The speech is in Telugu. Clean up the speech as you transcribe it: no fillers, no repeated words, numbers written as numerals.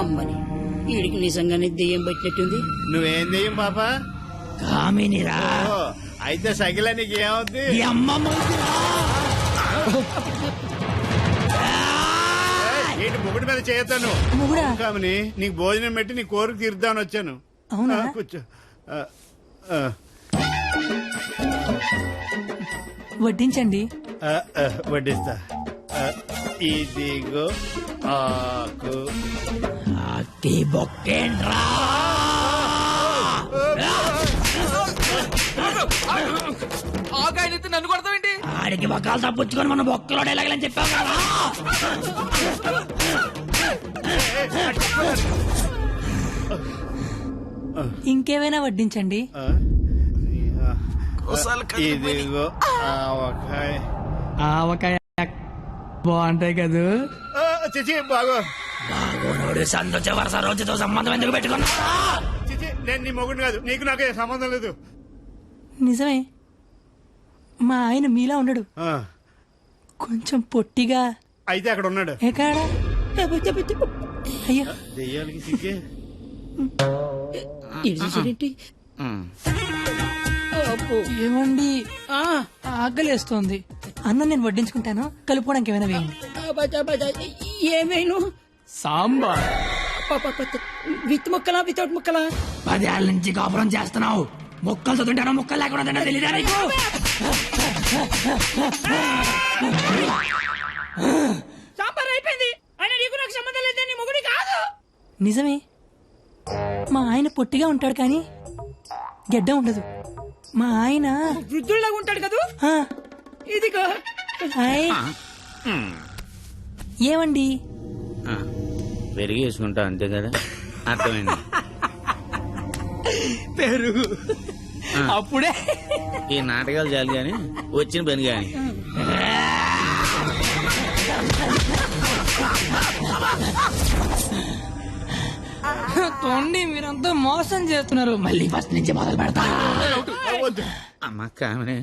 అమ్మని వీడికి నిజంగానే దెయ్యం పట్టినట్టుంది. నువ్వేం దెయ్యం పాపా? కామినిరా. అయితే సగిల నీకు ఏమవుద్ది? ఏంటి ముగుడి మీద చేయతాను కామని? నీకు భోజనం పెట్టి నీ కోరిక తీర్దామని వచ్చాను. అవునా? కూర్చో. వడ్డించండి. వడ్డిస్తా. ఇదిగో ఆకు. ఆకాయనైతే నన్ను కొడతావేంటి? ఆడికి బొక్కలు తప్పించుకొని మన బొక్కలో ఎలాగలని చెప్పావు కదా. ఇంకేమైనా వడ్డించండి. ఇదిగో ఆవకాయ. ఆవకాయ బాగుంటాయి కదా. చిచి బాగో. బాగోనోడు సంతోష వరుస రోజుతో సంబంధం ఎందుకు పెట్టుకున్నా? చిచి నేను నీ మొగుడు కాదు, నీకు నాకే సంబంధం లేదు. నిజమే, మా ఆయన మీలా ఉండడు, కొంచెం పొట్టిగా. అయితే అక్కడ ఉన్నాడు. ఎక్కడా? అయ్యో దెయ్యాలకి సిగ్గే. ఏమండి, ఆకలేస్తోంది. అన్నం నేను వడ్డించుకుంటాను, కలుపుకోవడానికి ఏమైనా వేయండి. ఏమైనా సాంబార్ విత్ ముక్కలా వితౌట్ ముక్కలా? 10 ఏళ్ళ నుంచి కాపురం చేస్తున్నావు, ముక్కలతో తింటానో ముక్కలు లేకుండా తింటా తెలీదా నీకు? సాంబార్ అయిపోయింది. ఆయన నీకు నాకు సంబంధం లేదు, నీ మొగుడి కాదు. నిజమే, మా ఆయన పొట్టిగా ఉంటాడు కానీ గెడ్డ ఉండదు. మా ఆయన వృద్ధుల్లాగా ఉంటాడు కదా. ఇదిగో ఏమండి, పెరిగి వేసుకుంటా అంతే కదా. అర్థమైంది. పెరుగు అప్పుడే ఈ నాటకాలు చాలు గాని వచ్చిన పని గాని. తోండి, మీరంతా మోసం చేస్తున్నారు. మళ్ళీ ఫస్ట్ నుంచి మొదలు పెడతా. అమ్మ కామనే